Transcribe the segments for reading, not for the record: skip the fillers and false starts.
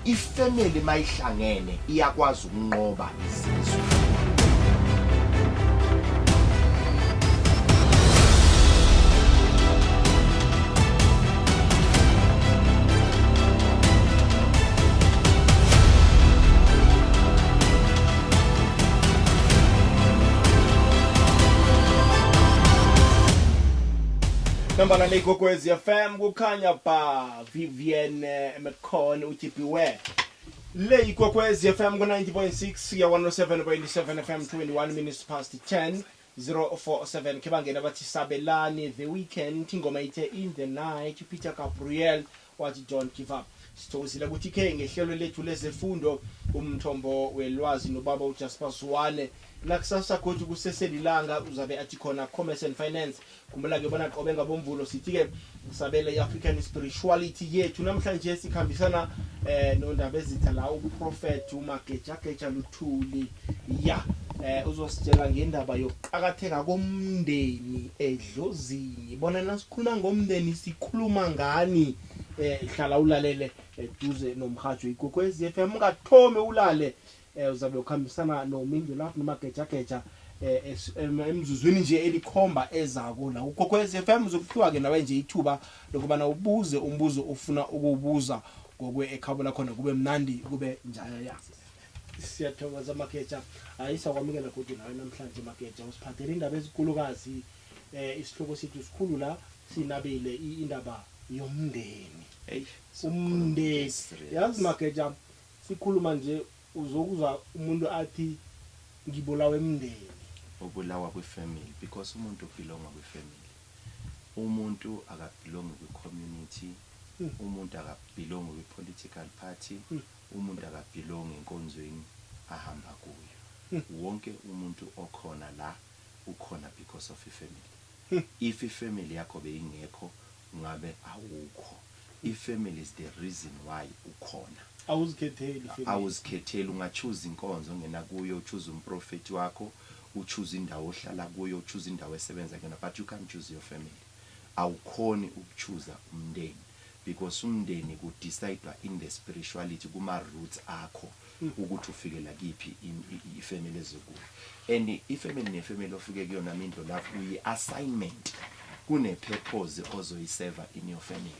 ifamily mayihlangene iyakwazi ukunqoba isizwe. Nambala le Ikwekwezi FM kukhanya ba Vivian McCon uTipiwe. Le Ikwekwezi FM ku 90.6 ya 107.7 FM 21 minutes past 10 047 kebangena bathi sabelani the weekend ingoma ithe in the night Peter Gabriel wathi don't give up. Sithosile ukuthi ke ngehlelo lethu lezefundo umthombo welwazi nobaba uJasper Swane nakusasa kodwa kuseselilanga uzabe athi khona commerce and finance kumbula ke bona qobe ngabomvulo sithi ke sabele African spirituality yethu namhlanje sikhambisana nondaba ezitha la uProphet Magejageja Luthuli ya uzositshela ngendaba yokuqhakatheka komndeni edlozini bona nasikhuluma ngomndeni sikhuluma ngani hlala ulalele duze nomhajo Ikwekwezi FM ungathome ulale uzabe ukhambisana noMindu lapho noMagejageja emzuzwini nje elikhomba ezako la Ikwekwezi FM uzokuphiwa ke nawe nje ithuba lokubana ubuze umbuzo ufuna ukubuza ngokwe ekhabula khona kube mnandi kube njaya ya siyathokoza Mageja ayisa kwamukela kodwa nawe namhlanje Mageja usiphathele indaba ezikulukazi isihloko sethu sikhulu la sinabele indaba yomndeni umndeni yazi Mageja sikhuluma nje uzokuza umuntu athi ngibulawe emndeni ubulawa kwefamily because umuntu ubelonga kwefamily umuntu akabelongi kwicommunity umuntu akabelongi kwipolitical party umuntu akabelongi enkonzweni ahamba kuyo wonke umuntu okhona la ukhona because of ifamily if ifamily yakho beyingekho ngabe awukho ifamily is the reason why ukhona awuzikhetheli ungachoose inkonzo ngena kuyo uchoose umprofeti wakho uchoose indawo ohlala kuyo uchoose indawo esebenza kuyona but you can't choose your family awukhoni ukuchoose umndeni because umndeni ku decide in the spirituality kuma roots akho ukuthi ufike la kiphi ifamily ezokuyo and ifamily nefamily ofike kuyona mindo lapho uyi assignment kune purpose ozoyiserve in your family.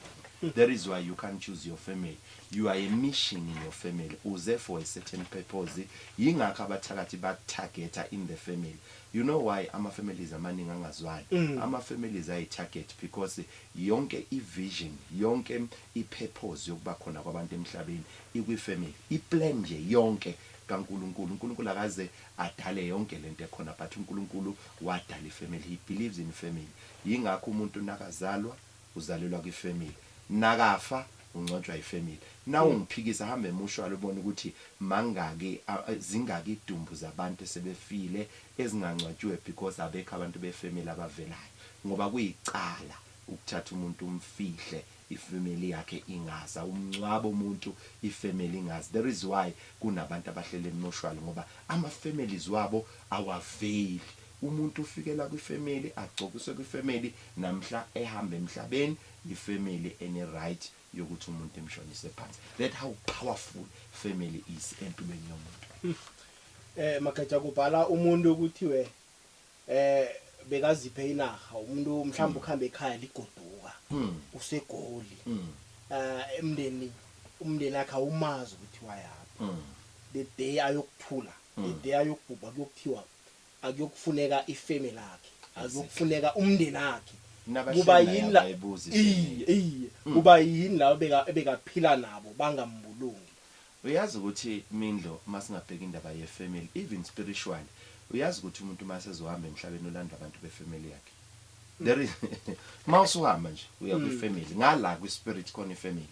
That is why you can't choose your family. You are a mission in your family. Uze for a certain purpose. Yingakho abathakathi ba targeta in the family. You know why ama families amaningi angazwani? Ama families ay target because yonke i-vision, yonke i-purpose yokuba khona kwabantu emhlabeni ikwi family. I-plan nje yonke kaNkulunkulu. uNkulunkulu akaze adale yonke lento ekhona but uNkulunkulu wadala ifamily. He believes in family. Yingakho umuntu nakazalwa uzalelwa kwifamily. Nagafa ungcotshwa ifamily na ungiphikisa hambe emushwalo ubone ukuthi mangaki zingaki idumbu zabantu sebefile ezingangcwatshiwe because abekho abantu befamily abavelayo ngoba kuyicala ukuthatha umuntu umfihle ifamily yakhe ingaza umncwabo umuntu ifamily ingaza. There is why kunabantu abahlele emushwalo ngoba ama families wabo awaveli umuntu ufikela kwifamily agcokiswe kwifamily namhla ehamba emhlabeni ifamily any right yokuthi umuntu emshonise phansi. That how powerful family is empilweni yomuntu. Mageja kubhala umuntu ukuthiwe bekaziphe inaga umuntu mhlawumbe ukhamba ekhaya ligoduka usegoli umndeni akhe awumazi ukuthi wayapha the day ayokuthula the day ayokubhuba kuyokuthiwa akuyokufuneka ifamily yakhe akuyokufuneka umndeni wakhe kuba yini la kuba yini la bekaphila nabo bangambulungi. Uyazi ukuthi Mindlo masingabheka indaba ye family even spiritually uyazi ukuthi umuntu masezohamba emhlabeni olanda abantu befamily yakhe there is mawusuhamba nje uya kwifamily ngala kwispirit khona ifamily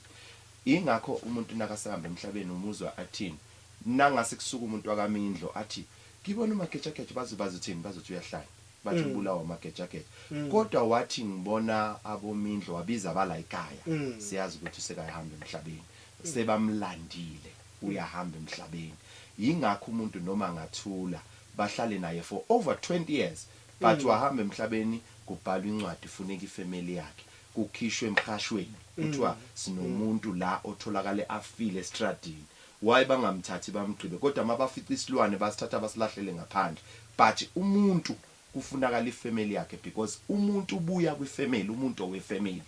ingakho umuntu nakasahamba emhlabeni umuzwa athini nangase kusuka umuntu wakaMindlo athi ngibona uMagejageja bazothini bazothi uyahlala bathi ubulawa uMagejageja kodwa wathi ngibona aboMindlo wabiza bala ekhaya siyazi ukuthi sekayahamba emhlabeni sebamlandile uyahamba emhlabeni yingakho umuntu noma ngathula bahlale naye for over 20 years but wahamba emhlabeni kubhalwa incwadi funeka ifamily yakhe kukhishwe emkhashweni kuthiwa sinomuntu la otholakale afile estradini why bangamthathi bamgqibe kodwa mabafica isilwane basithatha basilahlele ngaphandle but umuntu kufunakala ifamily yakhe because umuntu ubuya kwifamily umuntu owefamily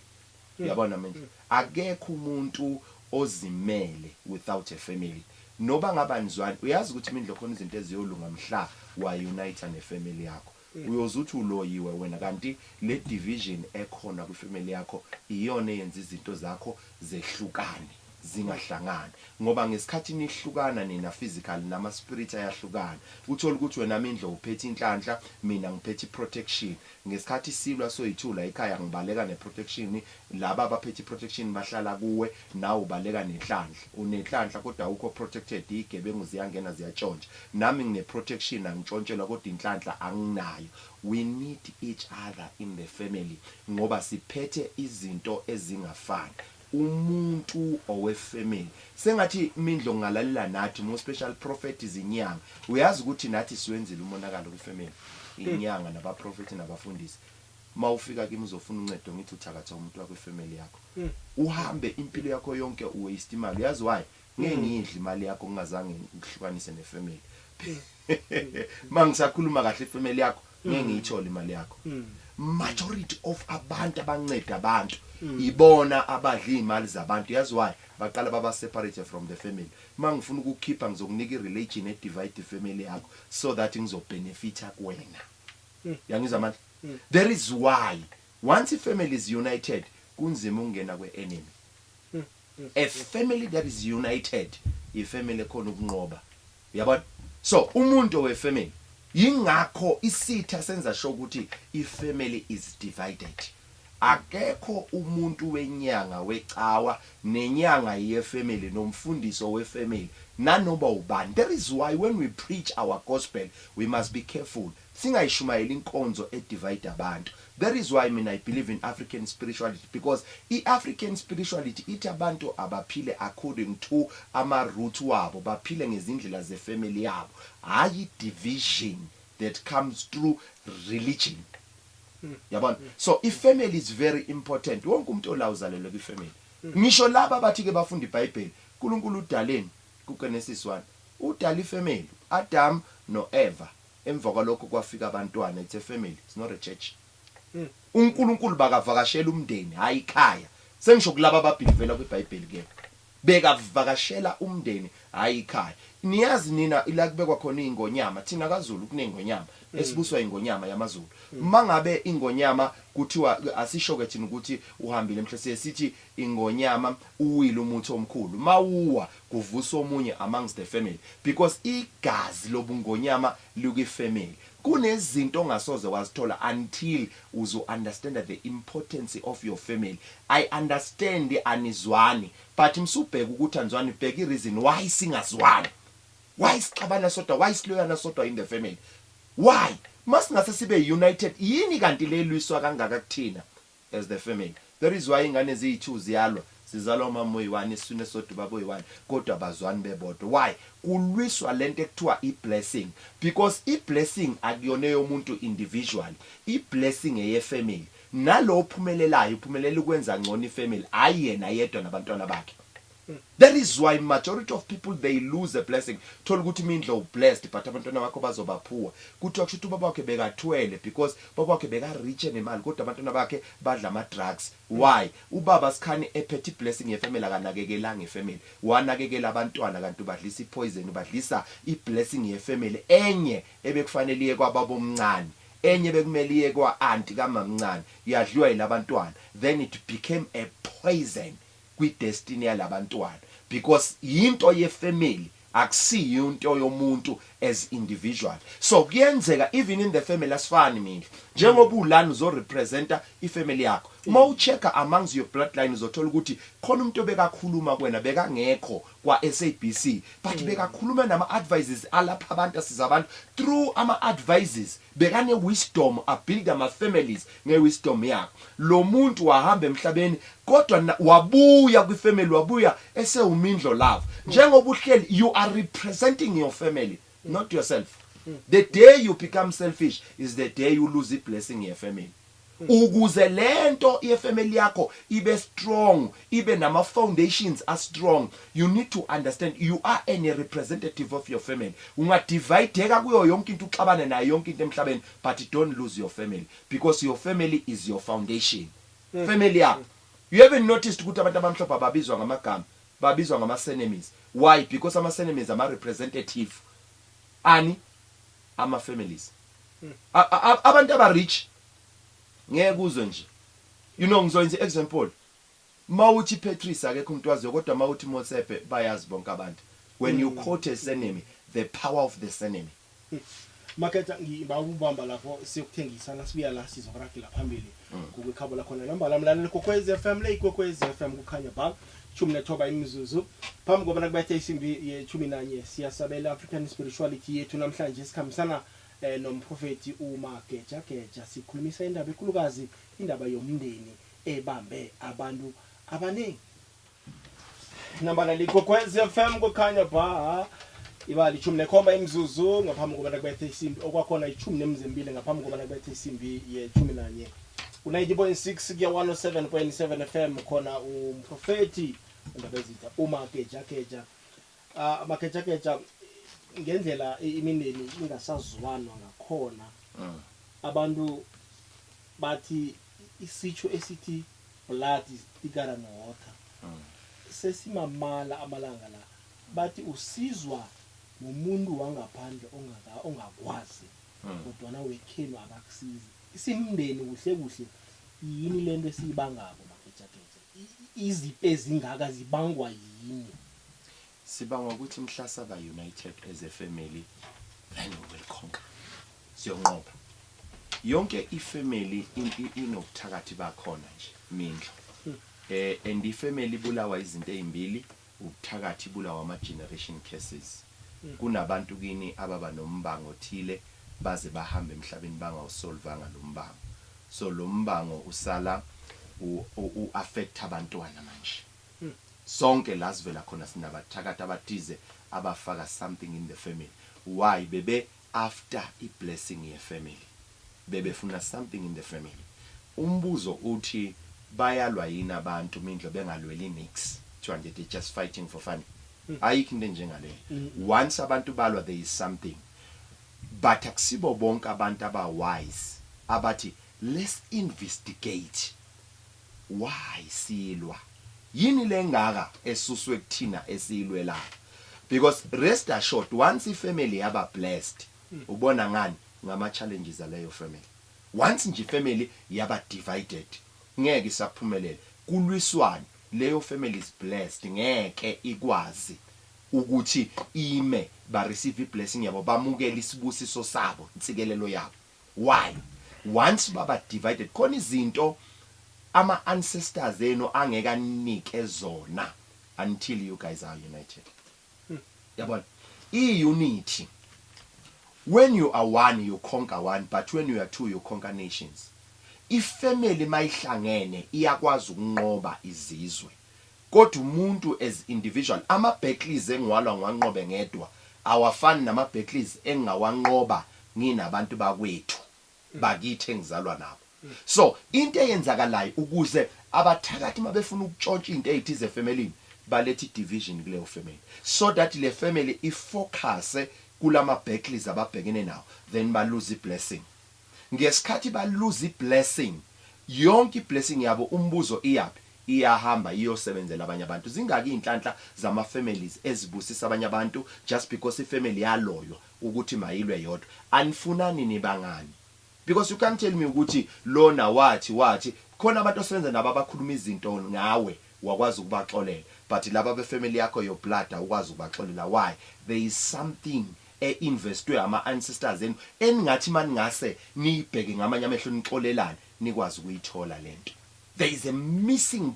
yabona manje akekho umuntu ozimele without a family noba ngabanizwani uyazi ukuthi imindlo khona izinto eziyolunga mhla wa unite nefamily yakho uyozuthi uloyiwe wena kanti le division ekhona kwifamily yakho iyona eyenza izinto zakho zehlukane zingahlangani ngoba ngesikhathi nihlukana nina physical nama spirit ayahlukana uthola ukuthi wena mindlo uphethe inhlanhla mina ngiphethe protection ngesikhathi silwa soyithula ekhaya ngibaleka neprotection laba abaphethe protection bahlala kuwe nawe ubaleka nenhlanhla unenhlanhla kodwa ukho protected igebengu ziyangena ziyatshontsha nami ngine protection angitshontshelwa kodwa inhlanhla anginayo we need each other in the family ngoba siphethe izinto ezingafani umuntu owefamily sengathi imindlo ngalalela nathi mo special prophet izinyanga uyazi ukuthi nathi siwenzile umonakalo kwifamily inyanga nabaprofet nabafundisi mawufika kimi uzofuna uncedo ngithi uthakatha umuntu wakho kwifamily yakho uhambe impilo yakho yonke uwaste imali uyazi why ngeke ngidle imali yakho ngingazange ngihlukanise nefamily mangisakhuluma kahle ifamily yakho ngeke ngiyithola imali yakho majority of abantu abanceda abantu ibona abadla imali zabantu yazi why baqala baba separate from the family mangifuna ukukhipha ngizokunika ireligion edivide ifamily yakho so that ngizobenefita kuwena yangizwa manje there is why once a family is united kunzima ungena kwe-enemy a family that is united ifamily khona ukunqoba yabona so umuntu wefamily yingakho isitha senza sho ukuthi ifamily is divided akekho umuntu wenyanga wecawa nenyanga yefamily nomfundiso wefamily nanoba ubani there is why when we preach our gospel we must be careful singayishumayela inkonzo edivide abantu that is why mina I believe in African spirituality because African spirituality ithi abantu abaphile according to ama root wabo baphile ngezindlela zefamily yabo hayi division that comes through religion yabona so ifamily is very important wonke umuntu olawuzalelwe kwifamily ngisho laba bathi ke bafunda iBhayibheli uNkulunkulu udaleni kuGenesis 1 udala ifamily Adam no Eva emva kwalokho kwafika abantwana it's a family it's not a church uNkulunkulu bakavakashela umndeni hayi ikhaya sengisho kulaba ababhilivela kwiBhayibheli ke bekavakashela umndeni hayi ikhaya niyazi nina ila kubekwa khona ingonyama thina kaZulu kunengonyama esibuswa ingonyama yamaZulu mangabe ingonyama kuthiwa asishoke thina ukuthi uhambile emhlase sithi ingonyama uwile umuthi omkhulu mawuwa kuvusa omunye amongst the family because igazi lobungonyama likwifamily kunezinto ongasoze wazithola until uzo understand the importance of your family I understand anizwani but msubheka ukuthi anzwani bheka ireason why singazwani why sixabana sodwa why siloyana sodwa in the family why masingase sibe united yini kanti lelwiswa kangaka kuthina as the family there is why ingane ezithu ziyalwa sizalwa mama oyi1 isune sodwa babo oyi1 kodwa bazwani bebodwa why kulwiswa lento ekuthiwa iblessing because iblessing akuyona yomuntu individual iblessing eyefamily nalo ophumelelayo uphumelela ukwenza ngcono ifamily ayena yedwa nabantwana bakhe that is why majority of people they lose a blessing thola ukuthi imindlo blessed but abantwana bakho bazobaphuwa kuthiwa kusho ukuthi baba wakhe bekathwele because baba wakhe beka rich nemali kodwa abantwana bakhe badla ama drugs why ubaba sikhani ephethe blessing yefamily akanakekela ngefamily wanakekela abantwana kanti ubadlisa ipoison ubadlisa iblessing yefamily enye ebekufanele iye kwababa omncane enye bekumele iye kwa auntie kamamncane yadliwa yilabantwana then it became a poison kwi-destiny yalabantwana because into yefamily akusiyo into yomuntu as individual so kuyenzeka even in the family asifani mina njengoba ulana uzorepresenta ifamily yakho uma uchecka amongst your bloodline uzothola ukuthi khona umuntu obekakhuluma kwena bekangekho kwa SABC but bekakhuluma nama advices alapha abantu asizabantu through ama advices bekane wisdom abuild ama families nge wisdom yakho lo muntu wahamba emhlabeni kodwa wabuya kwifamily wabuya esewumindlo love njengoba uhleli you are representing your family not yourself the day you become selfish is the day you lose the blessing in your family ukuze lento yefamily yakho ibe strong, ibe nama foundations are strong. You need to understand you are a representative of your family. Ungadivayideka kuyo yonke into uxabane nayo yonke into emhlabeni, but don't lose your family because your family is your foundation. Family yakho. You haven't noticed ukuthi abantu abamhlophe babizwa ngamagama, babizwa ngama-senemies. Why? Because ama-senemies are representative ani ama-families. Abantu aba-rich ngeke uzwe nje. You know ngizoyenza example. Mawuthi Patrice akekho umuntu waziyo kodwa mawuthi Mosepe bayazi bonke abantu. When you quote a surname, the power of the surname. Maketha ngiba ubamba lapho sikuthengisa nasibuya la sizokurakela phambili kukhabo la khona namba lamlaleli Ikwekwezi FM Ikwekwezi FM kukhanya ba 19 imizuzu phambi koba nakubethe isimbi ye-11 siyasabela African spirituality yethu namhlanje sikhambisana nomprofeti Magejageja sikhulumisa indaba enkulukazi indaba yomndeni ebambe abantu abaningi namba la Ikwekwezi FM kukhanya ba ibali 19 imizuzu ngaphambi koba nakubethe isimbi okwakhona 12 ngaphambi koba nakubethe isimbi ye-11 u-90.6 kuya 107.7 FM khona umprofeti indaba ezitha Magejageja Magejageja ngendlela imindeni ingasazwanwa ngakhona abantu bathi isitsho esithi blood is thicker than water sesimamala amalanga la bathi usizwa umuntu wangaphandle ongakwazi kodwa na wekhenu akakusizi isimndeni kuhle kuhle yini lento esiyibangako Magejageja izipe ezingaka zibangwa yini sibangwa ukuthi mhla saba united as a family then we will conquer siyonqoba yonke ifamily inokuthakathi bakhona nje mindlo and ifamily bulawa izinto ezimbili ukuthakathi bulawa ama generation cases kunabantu kini ababa nombango othile baze bahambe emhlabeni bangawusolvanga lo mbango so lo mbango usala affect abantwana manje sonke la sivela khona sinabathakathi abathize abafaka something in the family why bebe after a blessing ye family bebefuna something in the family umbuzo uthi bayalwa yini abantu mindlo bengalweli nix 200 they just fighting for fun ayikho into njengale once abantu balwa there is something but akusibo bonke abantu aba wise abathi let's investigate why silwa yini lengaka esuswe kuthina esilwela because rest assured once ifamily yaba blessed ubona ngani ngama challenges aleyo family once nje family yaba divided ngeke isaphumelele kulwiswana leyo family is blessed ngeke ikwazi ukuthi ime ba receive blessing yabo bamukele isibusiso sabo insikelelo yabo why once baba divided khona izinto ama ancestors eno angeke anike zona until you guys are united yabona unity when you are one you conquer one but when you are two you conquer nations if family mayihlangene iyakwazi ukunqoba izizwe kodwa umuntu as individual ama battles engwalwa ngwanqobe ngedwa awafani nama battles engawanqoba nginabantu bakwethu bakithi engizalwa nabo so into eyenzakalayo ukuze abathakathi mabefuna ukutshontsha into ezithize efamily balethe division kuleyo family so that le family ifocus kulama battles ababhekene nawo then ba lose blessing ngesikhathi ba lose blessing yonke blessing yabo umbuzo iyapi iyahamba iyosebenzela abanye abantu zingaki inhlanhla zama families ezibusisa abanye abantu just because ifamily yaloyo ukuthi mayilwe yodwa anifunani nibangani because you can't tell me ukuthi lona wathi khona abantu osebenza nabo abakhuluma izinto ngawe wakwazi ukubaxolela but laba befamily yakho your blood awukwazi ukubaxolela why there is something investwe ama ancestors eningathi mani ngase nibheke ngamanye amehlo nixolelana nikwazi ukuyithola lento there is a missing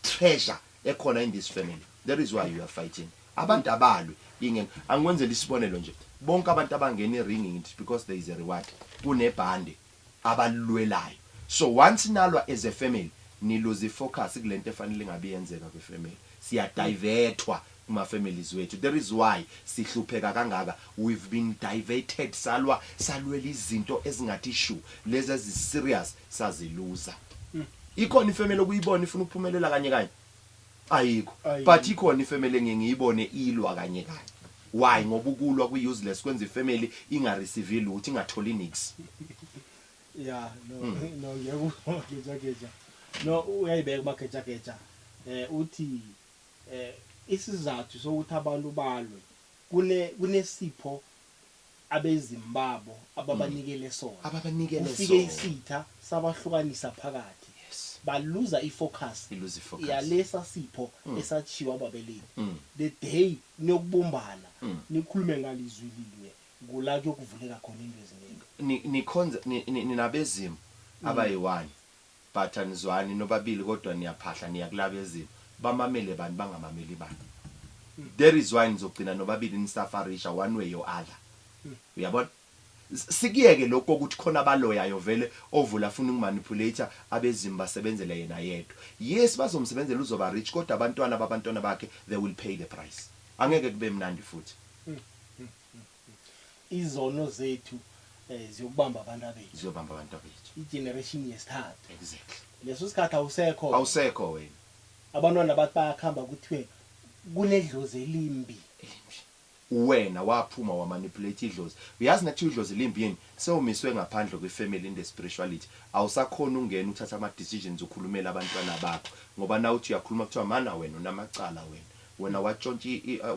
treasure ekhona in this family that is why you are fighting abantu abalwe ingene angikwenzela isibonelo nje bonke abantu abangena eringing because there is a reward kunebhande abalwelayo so once nalwa as a family ni lose focus kulento efanele ngabe yenzeka kwefamily siya divert kuma families wethu. There is why sihlupheka kangaka. We've been diverted salwela izinto ezingathi issue lezi eziserious saziluza. Ikhona ifamily okuyibona ifuna ukuphumelela kanye kanye. Ayikho. But ikhona ifamily ngiyibone ilwa kanye kanye. Why? Ngoba ukulwa ku-useless kwenza ifamily ingareceive lutho ingatholi nix. Yeah, no ngiyakuzwa Magejageja. No uyayibeka Magejageja. Uthi isizathu sokuthi abantu balwe kunesipho abezimbabo ababanikele sona. Ufike isitha sabahlukanisa phakathi. Baluza ifocus yalesa sipho esachiwa ababeleni. The day nokubumbana nikhulume ngalizwi linye kula kuyokuvuleka khona into eziningi. Nikhonza ninabezimo abayi1 but anizwani nobabili kodwa niyaphahla niyakulaba ezimo bamamele bani bangamameli bani. There is why nizogcina nobabili nisafarisha one way or other. Uyabona? Sikiyeke lokho ukuthi khona abaloyayo vele ovula afuna ukumanipulate abezimo basebenzele yena yedwa. Yes bazomsebenzela uzoba rich kodwa abantwana bakhe they will pay the price. Angeke kube mnandi futhi. Izono zethu ziyokubamba abantu bethu. Igeneration yesithathu. Exactly. Leso sikhathi awusekho wena. Abantwana bathi bayakhamba kuthiwe kunedlozi elimbi. Wena waphuma wamanipulate idlozi. Uyazi nathi idlozi elimbi yini sewumiswe ngaphandle kwefamily in the spirituality. Awusakhona ungena uthatha ama decisions ukhulumela abantwana bakho ngoba na uthi uyakhuluma kuthiwa mana wena unamacala wena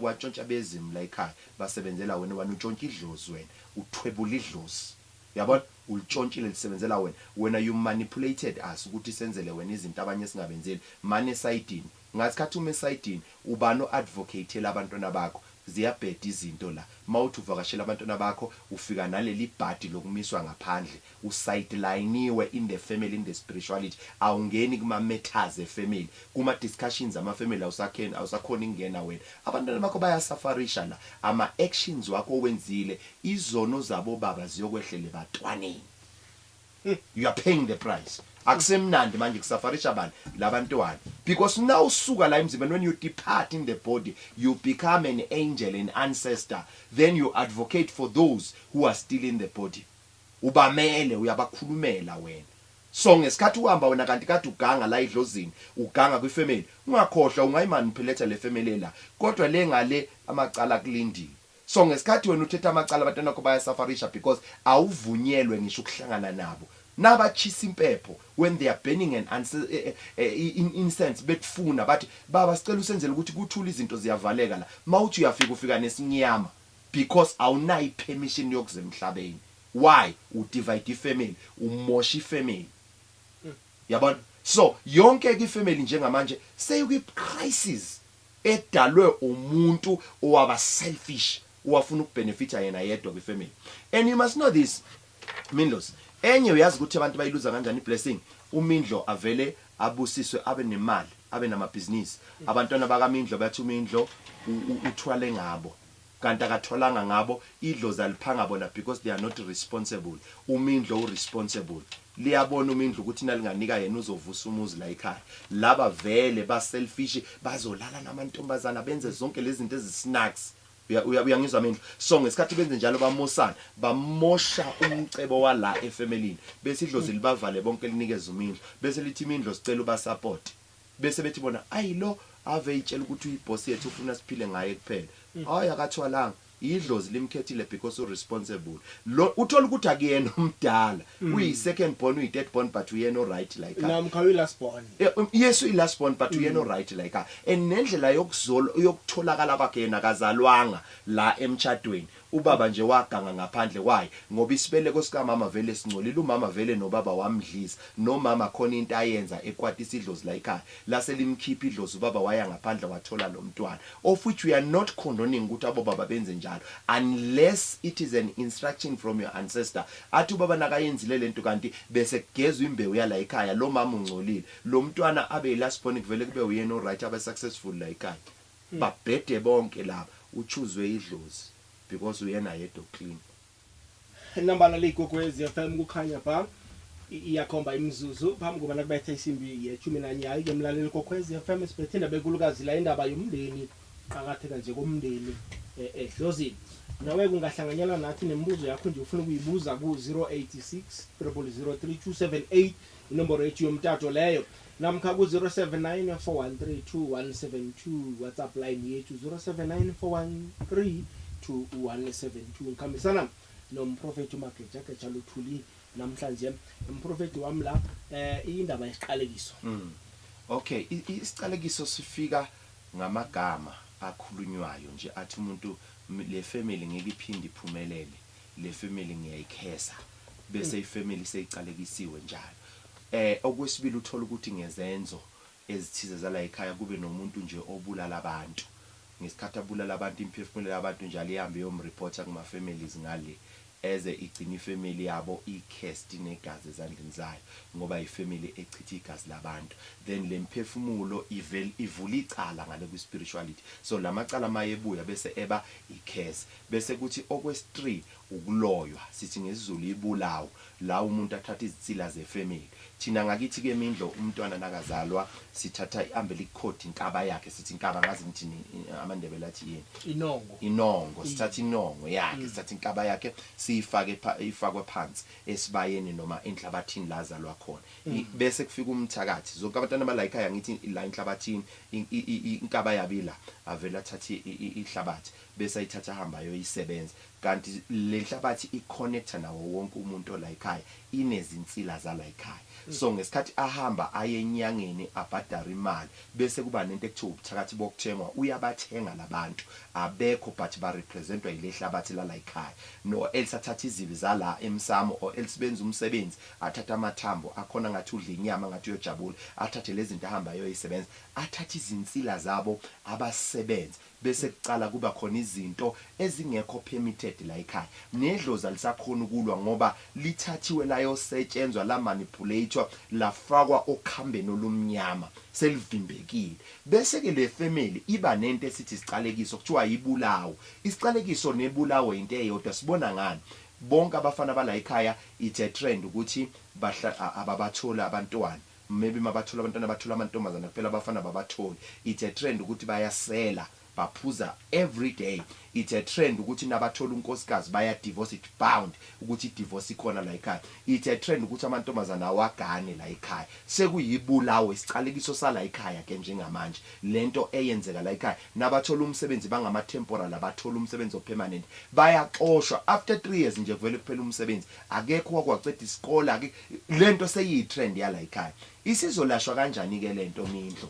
watshontsha bezimo la ekhaya basebenzela wena utshontsha idlozi wena uthwebula idlozi. Yabona ulitshontshile lisebenzela wena you manipulated us ukuthi senzele wena izinto abanye singabenzeli mane sidini ngasikhathi uma sidini ubano advocate labantwana bakho ziyabheda izinto la mawuthi uvakashela abantwana bakho ufika naleli bhadi lokumiswa ngaphandle usidelineiwe in the family in the spirituality awungeni kuma matters efamily kuma discussions ama family awusakhona ingena wena abantwana bakho bayasafarisha la ama actions wakho owenzile izono zabo baba ziyokwehlele batwaneni. You are paying the price. Akusemnandi manje kusafarisha abantu labantwana because now usuka la emzimbeni when you depart in the body you become an angel an ancestor then you advocate for those who are still in the body ubamele uyabakhulumela wena so ngesikhathi uhamba wena kanti kade uganga la idlozini uganga kwifamily ungakhohlwa ungayimanipulate le family la kodwa le ngale amacala kulindile so ngesikhathi wena uthetha amacala abantwana bakho bayasafarisha because awuvunyelwe ngisho ukuhlangana nabo nabachisa impepho when they are burning an incense betfuna bathi baba sicela usenzele ukuthi kuthula izinto ziyavaleka la mawuthi ufika nesinyama because awunayi permission yokuze emhlabeni. Why? Udivide ifamily umosha ifamily. Yabona so yonke ke ifamily njengamanje seyukwi crisis edalwe umuntu owaba selfish owafuna ukubenefita yena yedwa kwifamily. And you must know this Mindlos enye uyazi ukuthi abantu bayiluza kanjani blessing uMindlo avele abusiswe abe nemali abe namabhizinisi abantwana bakaMindlo bathi uMindlo uthwale ngabo kanti akatholanga ngabo idlozi aliphanga bona because they are not responsible. uMindlo uresponsible liyabona uMindlo ukuthi nalinganika yena uzovusa umuzi la ekhaya laba vele ba selfish bazolala namantombazana benze zonke lezi zinto ezisnacks. Uyangizwa Mindlo so ngesikhathi benze njalo bamosha umcebo wala efamily bese idlozi libavale bonke linikeza uMindlo bese lithi Mindlo sicela uba support bese bethi bona ayilo ave itshela ukuthi uyiboss yethu ufuna siphile ngaye kuphela hayi akathwalanga idlozi limkhethile because responsible lo uthola ukuthi akuyena umdala uyi second born uyi third born but uyena right like namkha uyi last born yes uyi last born but uyena right like and nendlela yokutholakala kwakhe yena kazalwanga la emchadweni ubaba nje waganga ngaphandle kwaye ngoba isibeleko sika mama vele singcolile umama vele nobaba wamdlisa nomama khona into ayenza ekwatisa idlozi la ekhaya la selimkhipha idlozi ubaba waya ngaphandle wathola lo mntwana of which we are not condoning ukuthi abo baba benze njalo unless it is an instruction from your ancestor athi ubaba nakayenzile lento kanti bese kugezwe imbewu yala ekhaya lo mama ungcolile lo mntwana abe last born kuvele kube uyena o right abe successful la ekhaya babhede bonke laba uchuzwe idlozi because uyena yedwa clean. Nambala le Ikwekwezi FM kukhanya ba iyakhomba imizuzu phambi kuba nakubethe isimbi ye 11 hayi ke mlaleli Ikwekwezi FM sibethe indaba enkulukazi la indaba yomndeni ukuqakatheka nje komndeni ehlozini. Nawe kungahlanganyela nathi nembuzo yakho nje ufuna ukuyibuza ku 086 0003278 inombolo yethu yomtato leyo. Namkha ku 0794132172 WhatsApp line yethu 0794132172. Ngikhambisana nomProfeti Magejageja Luthuli namhlanje. Umprofeti wami la indaba yesiqalekiso. Okay, isiqalekiso sifika ngamagama akhulunywayo nje athi umuntu le family ngeke iphinde iphumelele, le family ngiyayikhesa bese ifamily seyiqalekisiwe njalo. Okwesibili uthola ukuthi ngezenzo ezithize zala ekhaya kube nomuntu nje obulala abantu. Ngesikhathi abulala abantu imphefumulo yabantu njalo ihambe yomreporta kuma families ngale eze igcina ifamily yabo ikhest negazi ezandleni zayo ngoba ifamily echitha igazi labantu. Then lemphefumulo ivula icala ngale ku spirituality. So lamacala mayebuya bese eba ikhesi. Bese kuthi okwesi3 ukuloywa sithi ngesizulu ibulawo la umuntu athatha izitsila zefamily. Thina ngakithi ke mindlo umntwana nakazalwa sithatha iambelic cord inkaba yakhe sithi inkaba ngazi ngithini amandebela athi yini inongo sithatha inongo yakhe sithatha inkaba yakhe siyifake ifakwe phansi esibayeni noma enhlabathini lazalwa khona. Bese kufika umthakathi zonke abantwana balayikhaya ngithi la enhlabathini inkaba yabila avela thatha ihlabathi bese ayithatha hamba yoyisebenza. Kanti le nhlabathi iconnecta nawo wonke umuntu ola ekhaya inezinsila zala ekhaya. So ngesikhathi ahamba ayenyangeni abhadara imali bese kuba nento ekuthiwa ubuthakathi bokuthengwa uyabathenga labantu abekho but ba representwa ile hlabathi lala ekhaya. No elisathatha izibi zala emsamo o elisebenza umsebenzi athatha amathambo akhona ngathi udla inyama ngathi uyojabula athathe lezi zinto ahamba yoyisebenza athatha izinsila zabo abasebenza bese kucala kuba khona izinto ezingekho permitted la ekhaya. Nedlozi lisakhona ukulwa ngoba lithathiwe layo setshenzwa la manipulator lafakwa okhambeni olumnyama selivimbekile. Bese ke le family iba nento esithi isiqalekiso kuthiwa yibulawo. Isiqalekiso nebulawo into eyodwa sibona ngani bonke abafana bala ekhaya it's a trend ukuthi ababathola abantwana. Maybe mabathola abantwana bathola amantombazana kuphela abafana babatholi. It's a trend ukuthi bayasela baphuza every day. It's a trend ukuthi nabathola unkosikazi baya divorce it bound ukuthi divorce ikhona la ekhaya. It's a trend ukuthi amantombazana awagane la ekhaya. Sekuyibulawo isiqalekiso sala ekhaya ke njengamanje. Lento eyenzeka la ekhaya nabathola umsebenzi bangama temporal abathola umsebenzi opermanent bayaxoshwa after 3 years nje vele kuphela umsebenzi akekho wakwaqeda isikole lento seyi trend yala ekhaya. Isizolashwa kanjani ke lento mindlo?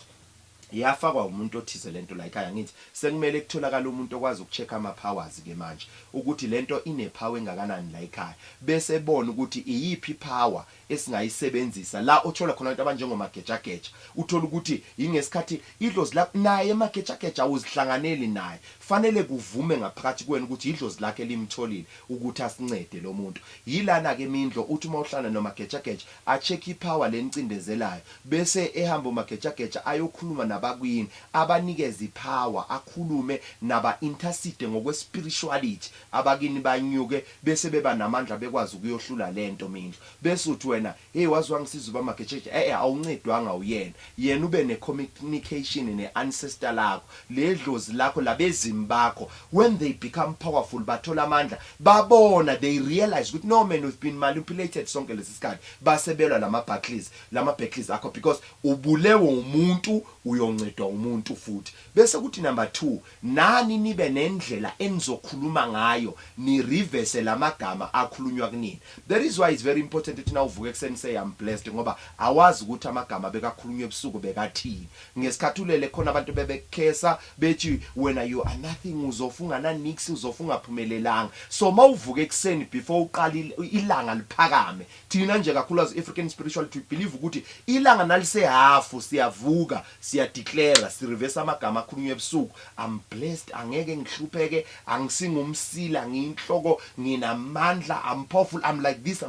Yafakwa umuntu othize lento la ekhaya ngithi sekumele kutholakala umuntu okwazi ukucheck ama powers ke manje ukuthi lento ine power engakanani la ekhaya bese ebona ukuthi iyiphi power esingayisebenzisa la uthola khona abantu abanjengo Magejageja uthola ukuthi ingesikhathi idlozi la naye Magejageja uzihlanganeli naye fanele kuvume ngaphakathi kwenu ukuthi idlozi lakhe limtholile ukuthi asincede lo muntu. Yilana ke mindlo uthi uma uhlana no Magejageja a check ipower lencindezelayo bese ehamba uMagejageja ayokhuluma nabakwini abanikeza ipower akhulume naba intercede ngokwe spirituality abakini banyuke bese beba namandla bekwazi ukuyohlula lento mindlo. Bese uthi wena hey wazwa ngisiza uba Magejageja awuncedwanga uyena yena ube ne communication ne ancestral lakho ledlozi lakho labezimi bakho when they become powerful bathola amandla babona they realize ukuthi no man we've been manipulated sonke lesisikhathi basebelwa lama backleys akho because ubulewe umuntu uyoncedwa umuntu futhi. Bese kuthi number 2 nani nibe nendlela enizokhuluma ngayo ni reverse lamagama akhulunywa kunini. That is why it's very important ukuthi na uvuke ekseni say I'm blessed ngoba awazi ukuthi amagama bekakhulunywa ebusuku bekathini. Ngesikhathi ulele khona abantu bebekhesa bethi wena you are nothing uzofunga na nix uzofunga phumelelanga. So mawuvuke ekseni before uqala ilanga liphakame thina nje kakhulu as African spirituality we believe ukuthi ilanga nalise half siyavuka siya declare si reverse amagama akhulunywa ebusuku I'm blessed angeke ngihlupheke angisinga umsila ngiyinhloko nginamandla I'm powerful I'm like this.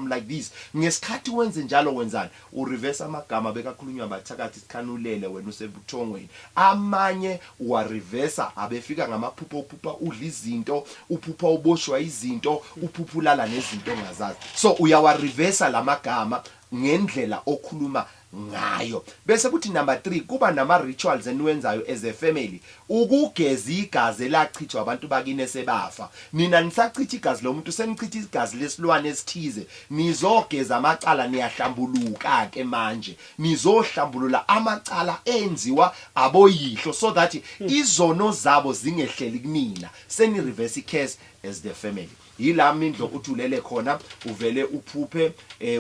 Ngesikhathi wenze njalo wenzani u reverse amagama bekakhulunywa abathakathi sikhanulele wena usebuthongweni amanye wa reverse abefika ngamaphupho uphupha udla izinto uphupha uboshwa izinto uphuphulala nezinto ongazazi. So uyawa reverse lamagama ngendlela okhuluma ngayo. Bese kuthi number 3 kuba nama rituals eniwenzayo as a family ukugeza igazi elachithwa abantu bakine sebafa. Nina nisachitha igazi lomuntu senichitha igazi lesilwane esithize nizogeza amacala niyahlambuluka ke manje nizohlambulula amacala enziwa aboyihlo so that izono zabo zingehleli kunina seni reverse case as the family. Yilami indlo uthulele khona uvele uphuphe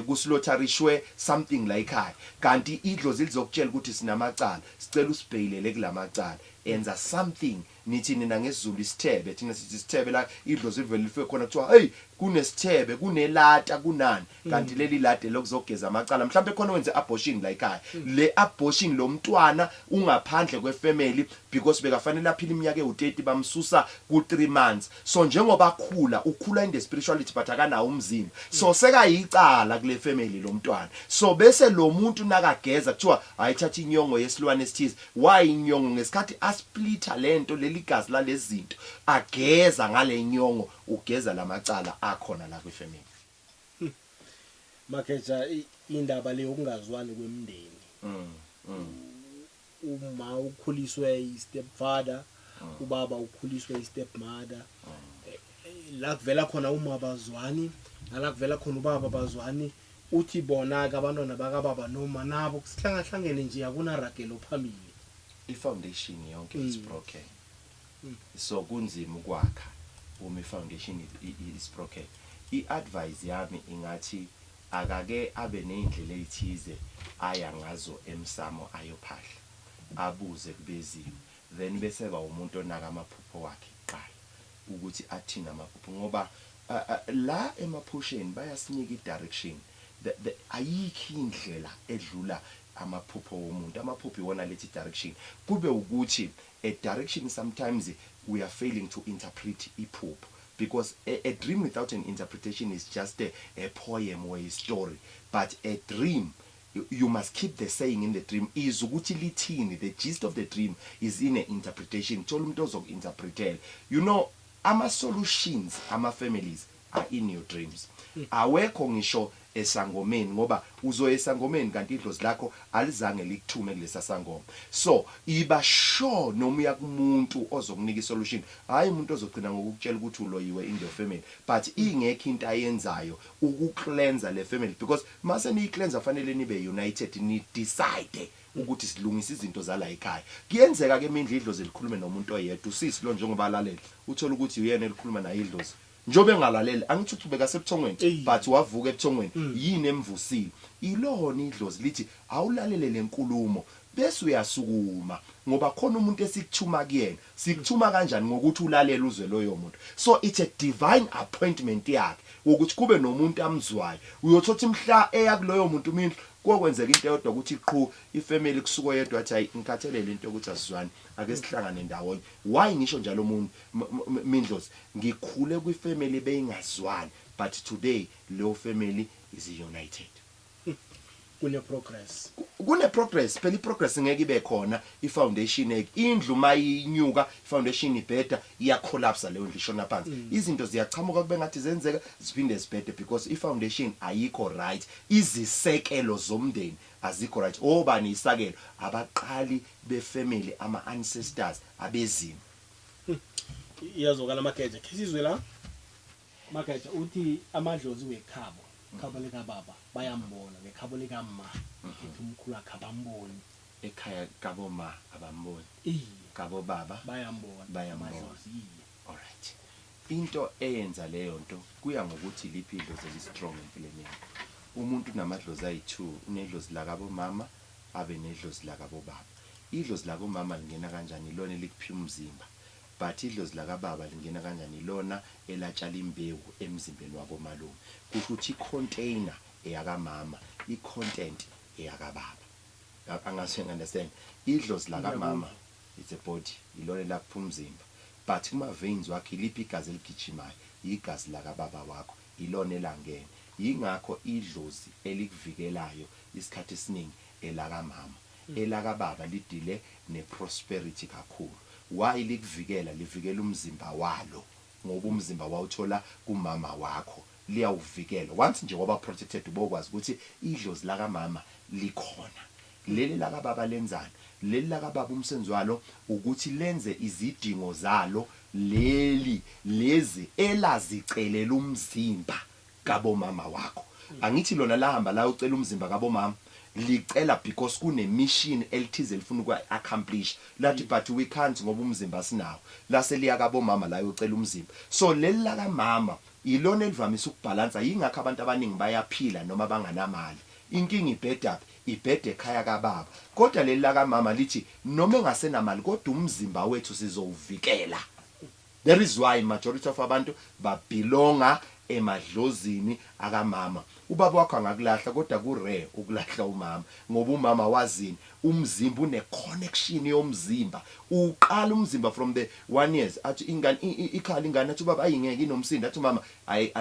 kuslotharishwe something like high kanti idlo zilizokutshela ukuthi sinamacala sicela usibheyilele kulamacala enza something nithi nina ngesizulu isithebe thina sithi isithebe la idlo zivele life khona kuthiwa hey kunesithebe kunelata kunani kanti leli late lokuzogeza amacala mhlawumbe khona wenze abortion like high le abortion lo mntwana ungaphandle kwefamily because bekafanele aphila iminyaka e30 bamsusa ku 3 months so njengoba ukhula in the spirituality but akanawo umzimba so seka yicala kule family lo mntwana so bese lo muntu nakageza kuthiwa ayithatha inyongo yesilwane esithize why inyongo ngesikhathi asplita lento leli gazi la lezinto ageza ngale nyongo ugeza lamacala akhona la kwifamily. Mageja indaba le ukungazwani kwemndeni uma ukhuliswe i-stepfather ubaba ukhuliswe i-stepmother la kuvela khona uma abazwani la kuvela khona ubaba abazwani uthi bona ke abantwana bakababa noma nabo kusihlangane nje akuna ragelo phambili I-foundation yonke is broken so kunzima ukwakha uma i-foundation is broken. I-advice yami ingathi akake abe neindlela ezithize aya ngazo emsamo ayophahla abuze kubeziwe then bese ba umuntu onaka amaphupho wakhe qala ukuthi athina amaphupho ngoba la emaphusheni bayasinika i-direction ayikho indlela edlula amaphupho womuntu amaphupho iwona lethi direction kube ukuthi a direction sometimes we are failing to interpret iphupho because a dream without an interpretation is just a poem or a story but a dream you must keep the saying in the dream is ukuthi lithini the gist of the dream is in an interpretation thola umuntu ozokuinterpretela you know ama solutions ama families are in your dreams awekho ngisho esangomeni ngoba uzo esangomeni kanti idlozi lakho alizange likuthume kulesa sangoma so iba sure noma uya kumuntu ozokunika isolution hayi umuntu ozogcina ngokukutshela ukuthi uloyiwe in your family but ingekho into ayenzayo ukuklenza le family because mase ni cleanse fanele nibe united ni decide ukuthi silungisa izinto zala ekhaya kuyenzeka ke imindla idlozi likhulume nomuntu oyedwa usisi lo njengoba lalela uthola ukuthi uyena elikhuluma naye idlozi njobe ngalaleli angithi ubeka sebuthongweni but wavuka ebuthongweni yini emvusile ilona idlozi lithi awulalele lenkulumo bese uyasukuma ngoba khona umuntu esikuthuma kuyena sikuthuma kanjani ngokuthi ulalela uzwe loyo muntu so it's a divine appointment yakhe ukuthi kube nomuntu amzwayo uyothothi mhla eya kuloyo muntu mina kokwenzeka into eyodwa ukuthi iqhu ifamily kusuko yedwa athi hayi ngikhathelele into ukuthi asizwane ake sihlangane ndawonye why ngisho njalo umuntu mindlozi ngikhule kwifamily beyingazwani but today leyo family is united kune progress phela iprogress ngeke ibe khona ifoundation indlu mayinyuka ifoundation ibheda iya collapse leyo ndlu ishona phansi izinto ziyachamuka kube ngathi zenzeka ziphinde zibhede because ifoundation ayikho right izisekelo zomndeni azikho right obani isakelo abaqali befamily ama ancestors abezimo iyazokala Mageja kesizwe la Mageja uthi amadlozi wekhabo khabo lika baba bayambona lekhabo lika mama ethi umkhulu akabamboni ekhaya kabo ma abamboni kabo baba bayambona alright into eyenza leyo nto kuya ngokuthi liphi idlozi elistrong empilweni yakhe umuntu unamadlozi ayi2 unedlozi la kabo mama abe nedlozi la kabo baba idlozi la kabo mama lingena kanjani ilona elikuphi umzimba but idlozi la kababa lingena kanjani ilona elatshala imbewu emzimbeni wabo malume kusho ukuthi icontainer eyaka mama icontent eyaka baba angase understand idlozi la kamama it's a body ilona lapha umzimba but kuma veins wakhe liphi igazi eligijimayo igazi la kababa wakho ilona elangene yingakho idlozi elikuvikelayo isikhathi esiningi elaka mama elaka baba lidile neprosperity kakhulu why likuvikela livikela umzimba walo ngoba umzimba wawuthola kumama wakho liyawuvikela once nje waba protected ubokwazi ukuthi idlozi la kamama likhona leli la kababa lenzani leli la kababa umsenzo walo ukuthi lenze izidingo zalo lezi elazicelela umzimba kabo mama wakho angithi lona lahamba la ucela umzimba kabo mama licela because kune mission elithize lifuna ukwa accomplish lathi but we can't ngoba umzimba sinawo lase liya kabo mama la ucela umzimba so leli la kamama ilona elivamisa ukubalansa yingakho abantu abaningi bayaphila noma banganamali inkingi ibhede ekhaya kababa kodwa leli la kamama lithi noma engasenamali kodwa umzimba wethu sizowuvikela. There is why majority of abantu babelonga emadlozini akamama ubaba wakho angakulahla kodwa ku rare ukulahla umama ngoba umama wazini umzimba une connection yomzimba uqala umzimba from the 1 years athi ingane ikhala ingane athi ubaba ayingeke inomsindo athi mama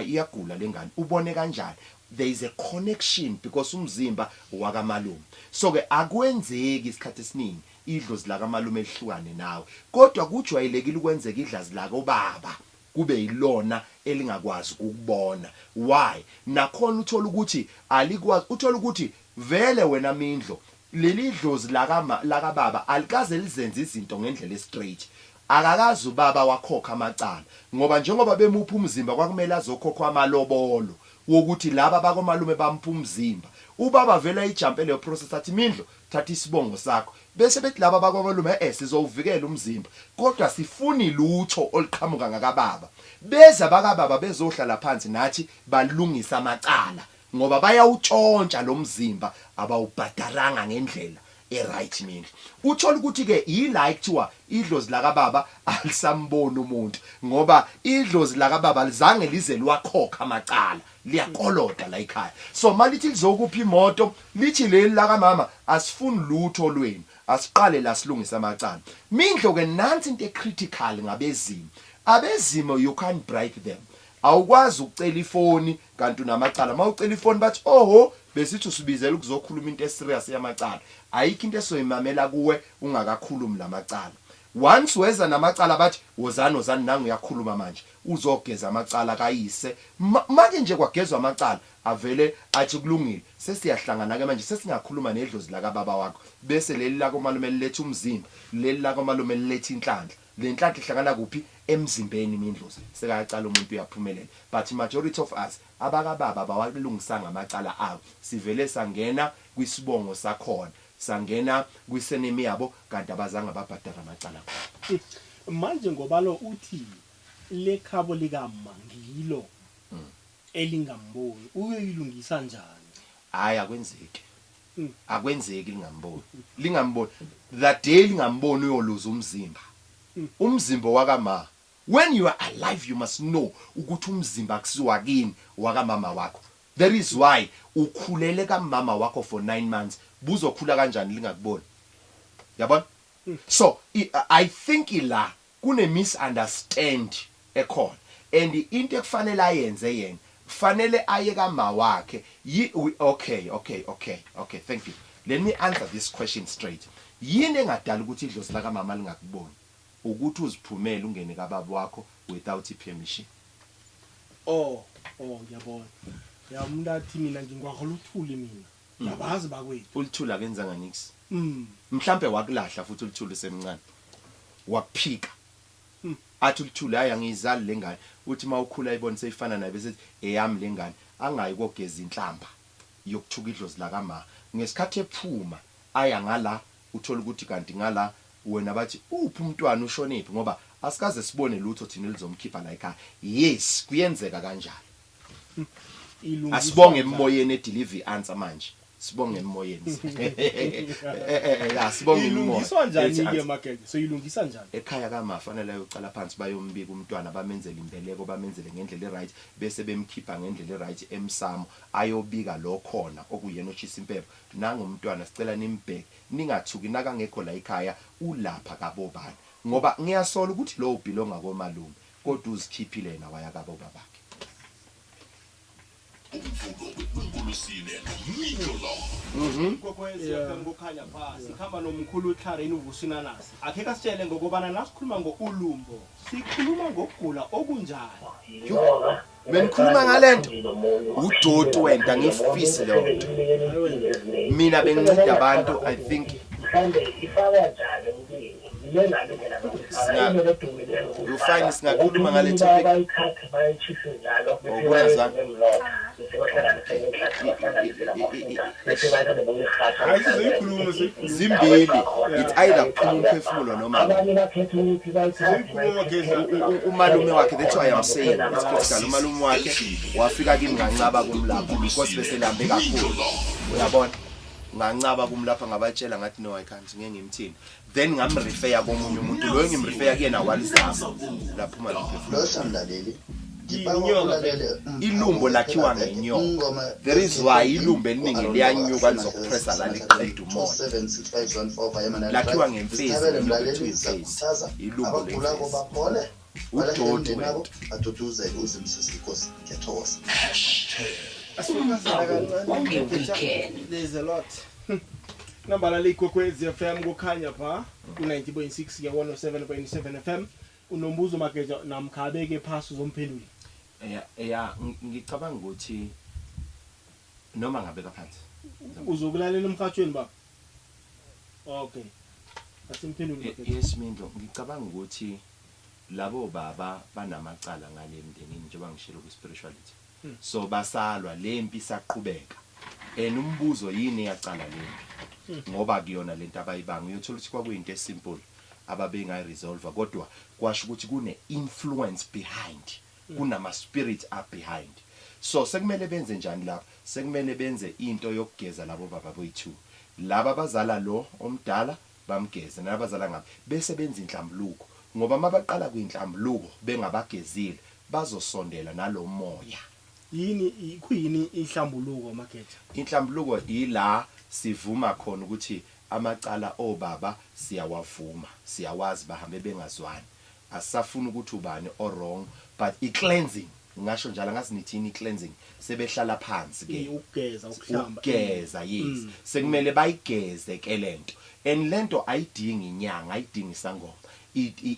iyagula lengane ubone kanjani there is a connection because umzimba wakamalume so ke akwenzeki isikhathi esiningi idlozi la kamalume elihlukane nawe kodwa kujwayelekile ukwenzeka idlazi la kobaba kube yilona elingakwazi ukubona why nakhona uthola ukuthi alikwazi uthola ukuthi vele wena mindlo leli dlozi la kababa alikaze lizenze izinto ngendlela straight akakazi ubaba wakhokha amacala ngoba njengoba bemupha umzimba kwakumele azokhokha amalobolo wokuthi laba bakomalume bampha umzimba ubaba vela ijump leyo process athi mindlo thatha isibongo sakho bese bethi laba bakomalume sizowuvikela umzimba kodwa sifuni lutho oliqhamuka ngakababa beza bakababa bezohlala phansi nathi balungisa amacala ngoba bayawutshontsha lo mzimba abawubhadaranga ngendlela right mina uthola ukuthi ke yila ekuthiwa idlozi la kababa alisambona umuntu ngoba idlozi la kababa lizange lize lwakhokha amacala liyakoloda la ekhaya so malithi lizokupha imoto lithi leli la kamama asifuni lutho lweni asiqale la silungisa amacala mindlo ke nansi into ecritical ngabezimo abezimo you can't bribe them awukwazi ukucela ifoni kanti unamacala mawucela ifoni bathi oho besithi usibizela ukuzokhuluma into eserious yamacala ayikho into esoyimamela kuwe ungakakhulumi lamacala once weza namacala bathi wozani nangu uyakhuluma manje uzogeza amacala kayise manje nje kwagezwa amacala avele athi kulungile sesiyahlangana ke manje sesingakhuluma nedlozi la kababa wakho bese leli la komalume lilethe umzimba leli la komalume lilethe inhlanhla le nhlanhla ihlangana kuphi emzimbeni mindlozi sekayacala umuntu uyaphumelela but majority of us abakababa bawalungisanga amacala abo sivele sangena kwisibongo sakhona sangena kwisenemi yabo kanti abazange babhadala amacala manje ngoba lo uthi lekhabo likama ngilo elingamboni uyilungisa njani hayi akwenzeki lingamboni that day lingamboni uyoluza umzimba wakama when you are alive you must know ukuthi umzimba akusiwa kini wakamama wakho there is why ukhulele kamama wakho for 9 months buzokhula kanjani lingakuboni yabona so I think ila kune misunderstand ekhona and into ekufanele ayenze yena fanele aye kama wakhe okay thank you let me answer this question straight yini engadala ukuthi idlozi la kamama lingakuboni ukuthi uziphumele ungene kababa wakho without permission ngiyabona yamndathi mina ngingwakhola uthuli mina yabazi bakwethu ulithula kenzanga nix mhlambe wakulahla futhi ulithule semncane wakuphika athi ulithule ayangizali lengane uthi mawukhula ibone seyifana naye bese eyami lengane angayi kogeza inhlamba yokuthuka idlozi la kama ngesikhathi ephuma aya ngala uthola ukuthi kanti ngala wena bathi uphi umntwana ushonephi ngoba asikaze sibone lutho thina lizomkhipha la ekhaya yes kuyenzeka kanjalo asibonge emoyeni edelivery answer manje sibonge emoyeni sibonge emoyeni ilungiswa njani ke Mageja so ilungisa njani ekhaya kama fanele ayocala phansi bayombika umntwana bamenzele imbeleko bamenzele ngendlela right bese bemkhipha ngendlela right emsamo ayobika lo khona okuyena ochisa impepho nangumntwana sicela nimbheke ningathuki nakangekho la ekhaya ulapha kabobani ngoba ngiyasola ukuthi lo ubelonga komalume kodwa uzikhiphile yena waya kabobaba Ikwekwezi ngokhanya phasi khamba nomkhulu uThareni uvusina nasi akhe kasitshele ngokubana nasikhuluma ngoulumbo sikhuluma ngokugula okunjani Benikhuluma ngalento uDodo wenta ngifisi leyo nto. Mina benginceda abantu I think ufine singakhuluma ngale topic. Zimbili it's either kuphuma umphefumulo noma umalume wakhe. That's why I'm saying it's critical. Umalume wakhe wafika kimi ngancaba kumlapha because bese lambe kakhulu. Uyabona ngancaba kumlapha ngabatshela ngathi no I can't ngeke ngimthini. Then ngamrefer komunye umuntu loyo ngimrefer kuyena walizama laphuma umphefumulo. Ilumbo lakhiwa ngenyoka. There is why ilumbo eliningi liyanyuka lizokupressa la liqeda umoya. Lakhiwa ngemfezi ilumbo lemfezi. Udodo aduduze uzimsisi inkosi ngiyathokoza. There's a lot. Nambala Ikwekwezi FM kukhanya pha ku 90.6 ya 107.7 FM. Unombuzo Mageja namkhabeke phasi zomphenduli. Ngicabanga ukuthi noma ngabeka phansi Uzokulalela emkhathweni baba. Okay. Asimphenduli. Yes Mindo, ngicabanga ukuthi labo baba banamacala ngale mndenini njengoba ngishilo ku spirituality. So basalwa lempi isaqhubeka. Umbuzo yini yacala lempi? Ngoba kuyona lento abayibanga uyothola ukuthi kwakuyinto esimple ababengayi resolve kodwa kwasho ukuthi kune influence behind. Kunama spirit up behind. So sekumele benze njani lapha? Sekumele benze into yokugeza labo baba boyi2. Laba bazala lo omdala bamgeza nabazala ngabe bese benza inhlambuluko. Ngoba mabaqala kwinhlambuluko bengabagezile bazosondela nalomoya. Yini kuyini inhlambuluko Mageja? Inhlambuluko ila sivuma khona ukuthi amacala obaba siyawavuma, siyawazi bahambe bengazwani. Asafuna ukuthi ubani or wrong, but i-cleansing ngasho njalo ngathi nithini i-cleansing sebehlala phansi ke ukugeza ukuhlamba. Ukugeza yes. Sekumele bayigeze ke lento. And lento ayidingi inyanga, ayidingi isangoma.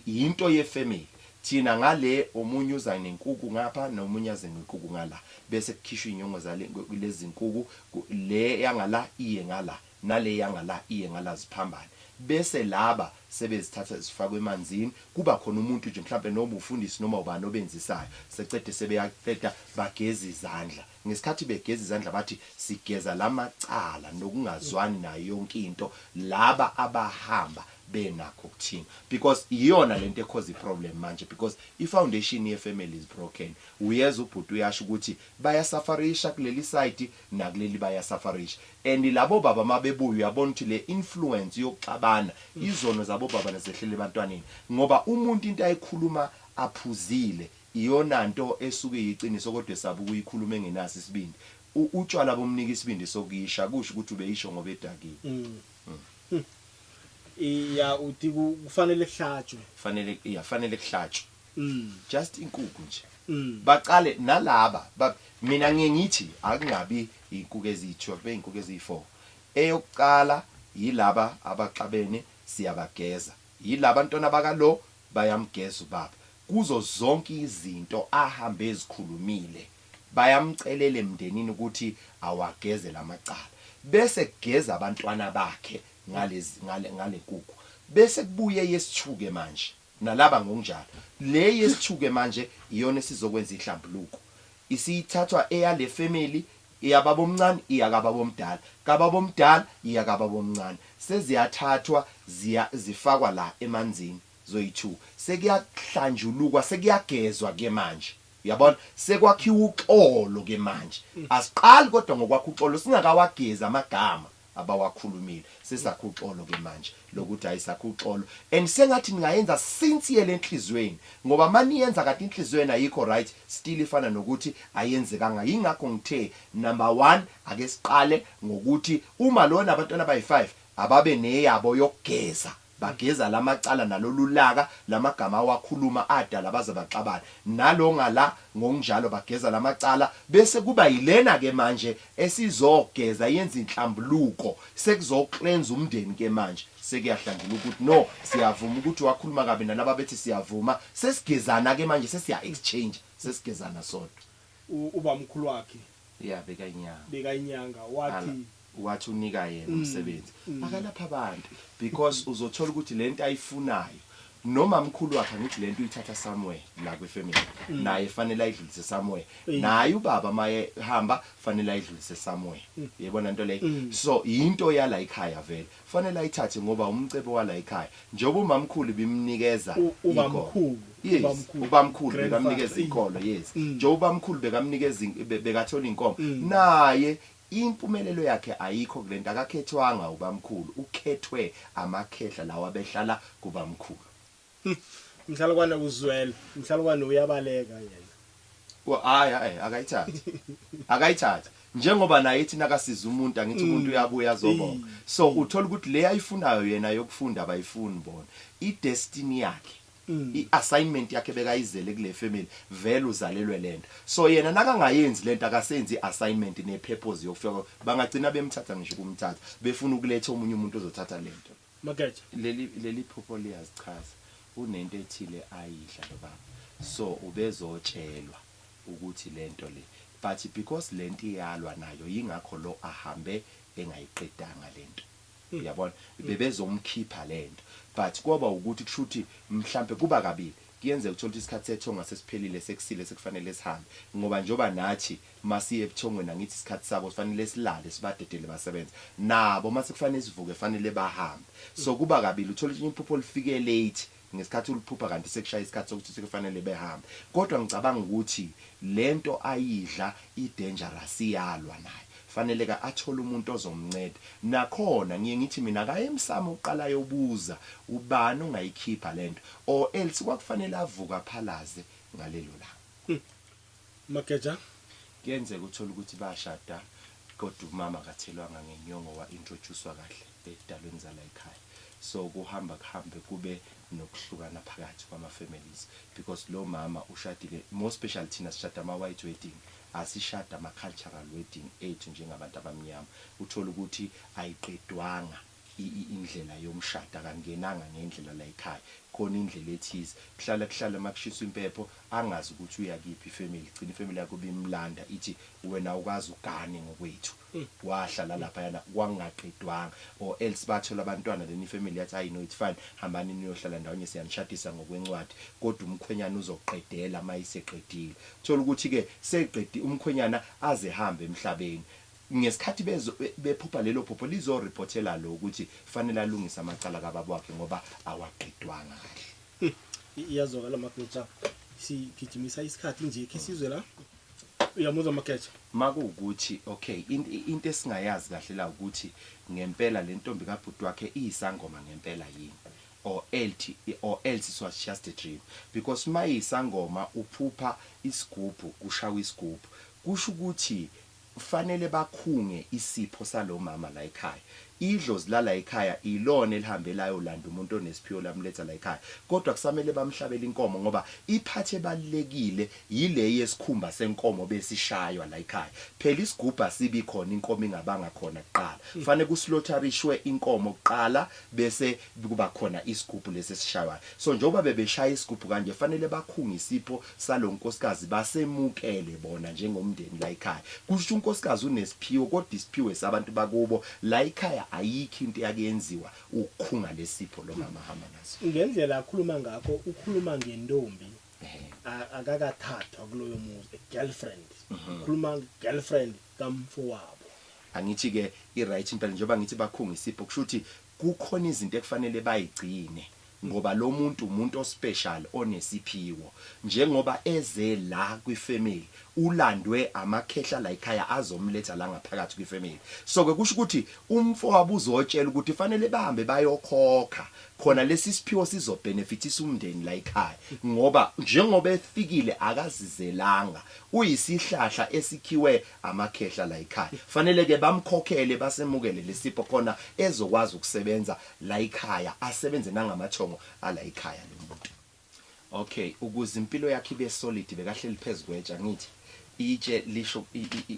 Into yefamily. Thina ngale omunye uza nenkukhu ngapha nomunye aze nenkukhu ngala bese kukhishwa inyongo zale lezi nkukhu le yangala iye ngala nale yangala iye ngala ziphambane bese laba sebezithatha zifakwe emanzini kuba khona umuntu nje mhlambe noma ufundisi noma ubani obenzisayo secede sebeyaqeda bageza izandla ngesikhathi begeza izandla bathi sigeza lamacala nokungazwani nayo yonke into laba abahamba benakho kuthini because iyona lento ekhoza iproblem manje because ifoundation ye family is broken. Uyeza ubhuti uyasho ukuthi bayasafarisha kuleli side nakuleli bayasafarisha and labo baba mabebuya uyabona ukuthi le influence yokuxabana izono zabo baba nezehlele ebantwaneni ngoba umuntu into ayikhuluma aphuzile iyona nto esuke yiqiniso kodwa esabu kuyikhuluma engenasi isibindi utshwala bomnika isibindi sokuyisha kusho ukuthi ubeyisho ngoba edakile. Iya uthi kufanele kuhlatshwe. Fanele kuhlatshwe. Just inkukhu nje. Baqale nalaba mina ngiyithi akungabi inkukhu ezithiwa kube inkukhu eziyi4. Eyokuqala yilaba abaxabene siyabageza. Yilaba abantwana bakalo bayamgeza ubaba. Kuzo zonke izinto ahambe ezikhulumile bayamcelele emndenini ukuthi awageze lamacala. Bese kugeza abantwana bakhe ngale nkukhu bese kubuye yesithuke manje nalaba ngokunjalo le yesithuke manje iyona esizokwenza ihlambuluko isithathwa eyale family iyababa omncane iyakababa omdala kababa omdala iyakababa omncane seziyathathwa zifakwa la emanzini zoyi2 sekuyahlanjulukwa sekuyagezwa ke manje uyabona sekwakhiwa uxolo ke manje asiqali kodwa ngokwakha uxolo singakawageza amagama abawakhulumile sesakhuxolo ke manje lokuthi ayisakhuxolo and sengathi ningayenza sincere enhlizweni ngoba mani yenza kade inhlizweni ayikho right still ifana nokuthi ayenzekanga ingakho ngithe number 1 ake siqale ngokuthi uma lona abantwana abayi5 ababe neyabo yokugeza bageza lamacala nalolulaka lamagama awakhuluma adala bazabaxabana nalonga la ngokunjalo bageza lamacala bese kuba yilena ke manje esizogeza yenza inhlambuluko sekuzocleanse umndeni ke manje sekuyahlandula ukuthi no siyavuma ukuthi wakhuluma kabi nalaba bethi siyavuma sesigezana ke manje sesiya exchange sesigezana sodwa ubamkhulu wakhe yeah bekayinyanga bekayinyanga wathi unika yena umsebenzi akalapha abantu because uzothola ukuthi lento ayifunayo noma mkhulu wakhe ngithi lento uyithatha somewhere la kwefamily naye fanele ayidlulise somewhere naye ubaba maye hamba fanele ayidlulise somewhere yebona into le so into yala ekhaya vele fanele ayithathe ngoba umcebo wala ekhaya njengoba umamkhulu bimnikeza ubamkhulu yes ubamkhulu bekamnikeza inkolo yes njengoba ubamkhulu bekamnikeza bekathola inkomo naye impumelelo yakhe ayikho kulento akakhethwanga ubamkhulu ukhethwe amakhehla lawa behlala kubamkhulu mhlalukwana uzwela mhlalukwana uyabaleka yena hayi akayithatha njengoba naye thina akasiza umuntu angithi umuntu uyabuya azobona so uthola ukuthi le ayifunayo yena yokufunda abayifuni bona idestiny yakhe iassignment yakhe bekayizele kule family vele uzalelwe lento so yena nakangayenzi lento akasenzi iassignment nepurpose yokufika bangagcina bemthatha ngisho kumthatha befuna ukuletha omunye umuntu ozothatha lento Mageja leli phupho liyazichaza unento ethile ayidla lo baba so ubezotshelwa ukuthi lento le but because lento iyalwa nayo yingakho lo ahambe engayiqedanga lento uyabona bebezomkhipha lento but kwaba ukuthi kushuthi mhlambe kuba kabili kuyenzeka uthola isikhathi sethonga sesiphelile sekusile sekufanele sihambe ngoba njoba nathi masiye ebuthongweni angithi isikhathi sabo sifanele silale sibadedele basebenza nabo mase kufanele sivuke fanele bahambe so kuba kabili uthola iphupho lifike late ngesikhathi uliphupha kanti sekushaya isikhathi sokuthi sekufanele behambe kodwa ngicabanga ukuthi lento ayidla idangerous iyalwa naye fanele ka athola umuntu ozomnceda nakhona ngithi mina ka emsamo uqala yobuza ubani ongayikhipha lento or else kwakufanele avuka phalaze ngalelo la Mageja kuyenzeka uthola ukuthi bashada kodwa umama akathelwanga ngenyongo wa introducewa kahle edalweni zala ekhaya so kuhamba kube nokuhlukana phakathi kwama families because lo mama ushadile more special thina sishada ama white wedding asishada ama cultural wedding ethu njengabantu abamnyama uthola ukuthi ayiqedwanga indlela yomshado kangenanga ngendlela la ekhaya khona indlela ethize kuhlala makushiswa impepho angazi ukuthi uyakiphi ifamily gcina ifamily yakho bimlanda ithi wena ukazi ugane ngokwethu wahlala lapha yana kwangaqedwanga or else bathola abantwana leni family yathi ayi no it's fine hambani niyohlala ndawonye siyanishadisa ngokwencwadi kodwa umkhwenyana uzoqedela mayiseqedile thola ukuthi ke seqedi umkhwenyana aze hambe emhlabeni ngesikhathi bephupha lelo phupho lizo reportela lo ukuthi fanele alungise amacala kababa wakhe ngoba awaqedwanga kahle iyazokala Mageja sigijimisa isikhathi nje kesizwe la uyamuzwa Mageja makuukuthi okay into esingayazi kahle la ukuthi ngempela le ntombi kabhuti wakhe iyisangoma ngempela yini or else it was just a dream because mayisangoma uphupha isigubhu kushawa isigubhu kusho ukuthi fanele bakhunge isipho salomama la ekhaya idlozi la ekhaya ilona elihambelayo landa umuntu onesiphiwo lamletha la ekhaya kodwa kusamele bamhlabela inkomo ngoba iphathe balekile yile yesikhumba senkomo besishaywa la ekhaya phela isigubha sibi khona inkomo ingabanga khona kuqala fanele kuslotharishwe inkomo kuqala bese kuba khona isigubhu lesisishaywa so njoba bebeshaya isigubhu kanje fanele bakhunge isipho salonkosikazi basemukele bona njengomndeni la ekhaya kusho unkosikazi unesiphiwo kodwa isiphiwo sabantu bakubo la ekhaya ayikho into yakenziwa ukukhunga lesipho lo mama hamba naso ngendlela akhuluma ngakho ukhuluma ngentombi akakathathwa kuloyo muzi girlfriend ukhuluma girlfriend kamfowabo angithi ke i-right impela njengoba ngithi bakhunga isipho kushuthi kukhona izinto ekufanele bayigcine ngoba lo muntu umuntu ospecial onesiphiwo njengoba eze la kwifamily ulandwe amakhehla la ekhaya azomletha la ngaphakathi kwifamily so ke kusho ukuthi umfowabo uzotshela ukuthi fanele bahambe bayokhokha khona lesi siphiwo sizobenefitisa umndeni la ekhaya ngoba njengoba efikile akazizelanga uyisihlahla esikhiwe amakhehla la ekhaya fanele ke bamkhokhele basemukele lesipho khona ezokwazi ukusebenza la ekhaya asebenze nangamathongo ala ekhaya lo muntu okay ukuze impilo yakhe ibe solid bekahleli phezulu kwetsha ngithi itshe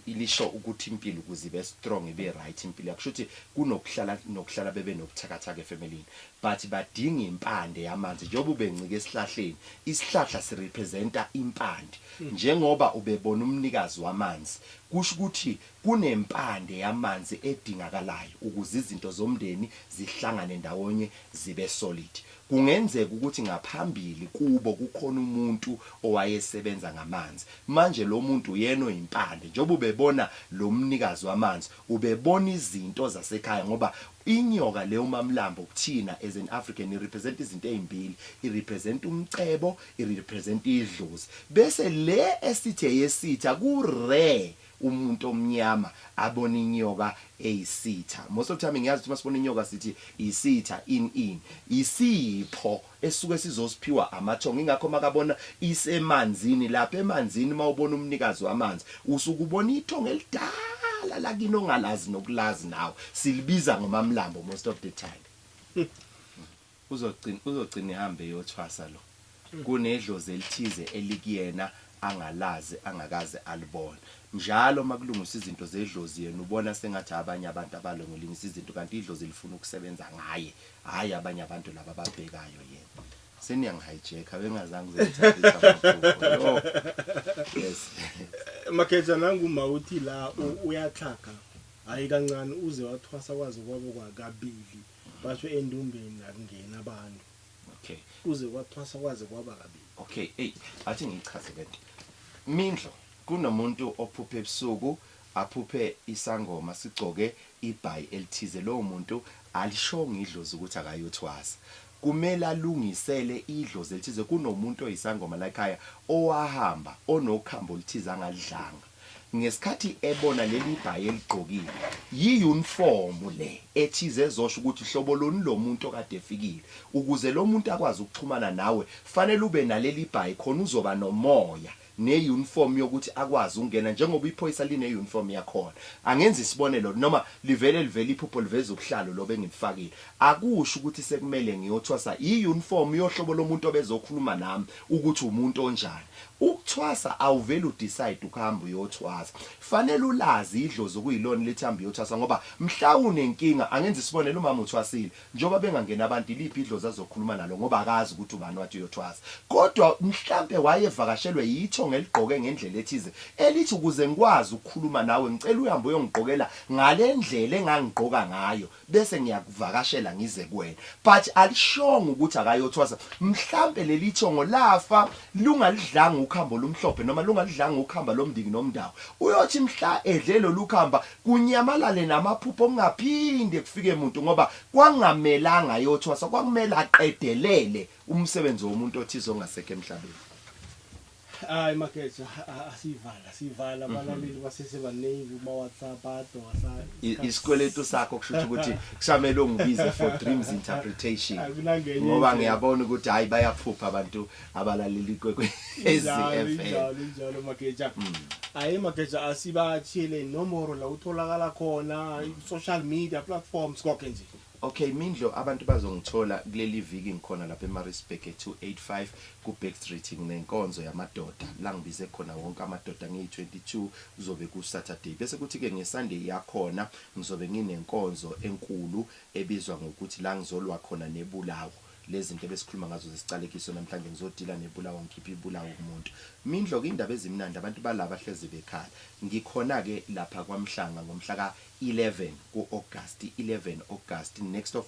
lisho ukuthi impilo ukuze ibe strong ibe right impilo yakusho ukuthi kunokuhlala bebe nokuthakathaka efamilini but badinga impande yamanzi njengoba ubencike esihlahleni isihlahla sirepresenta impande njengoba ubebona umnikazi wamanzi kusho ukuthi kunempande yamanzi edingakalayo ukuze izinto zomndeni zihlangane ndawonye zibe solid kungenzeka ukuthi ngaphambili kubo kukhona umuntu owayesebenza ngamanzi manje lo muntu uyena oyimpande njengoba ubebona lo mnikazi wamanzi ubebona izinto zasekhaya ngoba inyoka leyo mamlambo kuthina as an African irepresent izinto ezimbili irepresent umcebo irepresent idlozi bese le esithe yesitha ku rare umuntu omnyama abona inyoka eyisitha most of the time ngiyazi ukuthi masibona inyoka sithi isitha in isipho esuke sizosiphiwa amathongo ingakho makabona isemanzini lapha emanzini mawubona umnikazi wamanzi usukubona ithongo elidala la kino ngalazi nokulazi nawo silibiza ngomamlambo most of the time uzogcina ihambe yothwasa lo kunedlozi elithize elikuyena angalazi angakaze alibona njalo makulungisa izinto zedlozi yena ubona sengathi abanye abantu abalongolingisa izinto kanti idlozi lifuna ukusebenza ngaye hayi abanye abantu laba ababhekayo yena seniyangihijeka bengazange zithathisa yes Mageja nanguma uthi la uyathaka hayi kancane uze wathwasa kwaze kwabo kwakabili basho endumbeni nakungena abantu okay uze wathwasa kwaze kwaba kabili okay athi ngichaze kanti mindlo kunomuntu ophuphe ebusuku aphuphe isangoma sigcoke ibhayi elithize lo muntu alishonga idlozi ukuthi akayothwasa kumele alungisele idlozi elithize kunomuntu oyisangoma la ekhaya owahamba onokhambo olithize angadlanga ngesikhathi ebona leli bhayi eligqokile yi-uniform le ethize ezosho ukuthi hlobo loni lo muntu okade efikile ukuze lo muntu akwazi ukuxhumana nawe fanele ube naleli bhayi khona uzoba nomoya ne-uniform yokuthi akwazi ungena njengoba iphoyisa line-uniform yakhona angenza isibonelo noma livele iphupho liveze ubuhlalo lo bengifakile akusho ukuthi sekumele ngiyothwasa i-uniform yohlobo lomuntu obezokhuluma nami ukuthi umuntu onjani ukuthwasa awuvele udecide ukuhamba uyothwasa fanele ulazi idlozi okuyilona lethamba uyothwasa ngoba mhlawumbe inkinga angenza isibonelo umama uthwasile njengoba bengangena abantu iliphi idlozi azokhuluma nalo ngoba akazi ukuthi ubani wathi uyothwasa kodwa mhlambe wayevakashelwe yithongo eligqoke ngendlela ethize elithi ukuze ngikwazi ukukhuluma nawe ngicela uhambe uyongigqokela ngale ndlela engangigqoka ngayo bese ngiyakuvakashela ngize kuwena but alishonga ukuthi akayothwasa mhlambe leli thongo lafa lungalidlanga ukhambo lomhlophe noma lungalidlanga ukhamba lomndiki nomndawo uyothi mhla edlelo lukhamba kunyamalale namaphupho ongaphinde kufike umuntu ngoba kwangamelanga yothwasa kwakumele aqedelele umsebenzi womuntu othize ongasekho emhlabeni hayi Mageja asivala abalaleli basesebaningi kuma WhatsApp adosa isikweletu sakho kusho ukuthi kusamele ungibize for dreams interpretation ngoba ngiyabona ukuthi hayi bayaphupha abantu abalaleli Ikwekwezi FM njalo Mageja hayi Mageja asibathile nomoro la utholakala khona social media platforms konke nje okay mindlo abantu bazongithola kuleli viki ngikhona lapha eMaritzburg e285 ku Backstreet ngenkonzo yamadoda la ngibize khona wonke amadoda nge22 uzobe ku Saturday bese kuthi ke ngeSunday yakhona ngizobe nginenkonzo enkulu ebizwa ngokuthi la ngizolwa khona nebulawo lezinto besikhuluma ngazo zesicalekiso namhlanje ngizodila nebulawo ngikhipha ibulawo kumuntu mindlo ke indaba ezimnandi abantu balaba hlezi bekhala ngikhona ke lapha kwaMhlanga ngomhla ka11 kuAugust 11 August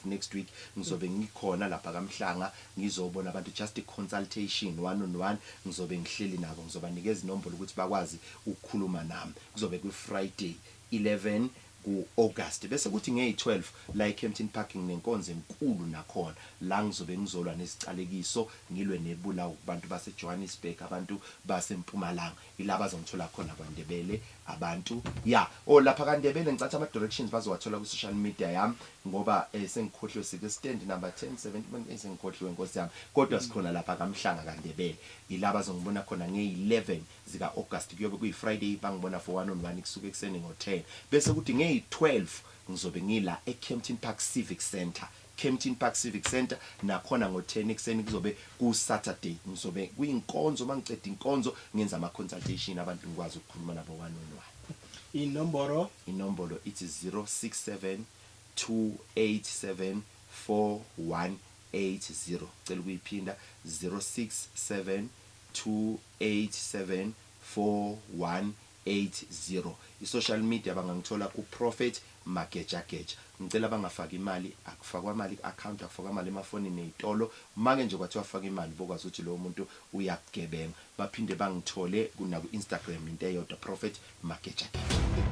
next week ngizobe ngikhona lapha kaMhlanga ngizobona abantu just consultation 1-on-1 ngizobe ngihleli nabo ngizobanikeza inombolo ukuthi bakwazi ukukhuluma nami kuzobe ku Friday 11 ku-August bese kuthi nge-12 la eKempton Parking nenkonzo enkulu nakhona la ngizobe ngizolwa nesicalekiso ngilwe nebulawo kubantu baseJohannesburg abantu baseMpumalanga ilaba bazongithola khona kwaNdebele abantu lapha kaNdebele ngicatha ama directions bazowathola ku social media yami ngoba sengikhohliwe sike stand number 1070 esengikhohliwe inkosi yami kodwa sikhona lapha kaMhlanga kaNdebele ilaba bazongibona khona nge-11 zika August kuyobe kuyi Friday bangibona for 1-on-1 kusuke ekseni ngo10 bese kuthi nge-12 ngizobe ngila eKempton Park Civic Center Kempton Park Civic Center nakhona ngo10 ekseni kuzobe ku Saturday ngizobe kuyinkonzo mangiceda inkonzo ngenza ama consultation abantu ngikwazi ukukhuluma nabo one on one. Inombolo It is 067 287 4180. Cela ukuyiphinda 067 287 4180. I-social media bangangithola ku Prophet Magejageja. Ngicela bangafaki imali, akufakwa imali account, akufakwa imali emafonini nezitolo. Make nje kwathi wafaka imali bokwazi ukuthi lo muntu uyakugebenga. Baphinde bangithole kuna ku Instagram into eyodwa Prophet Magejageja.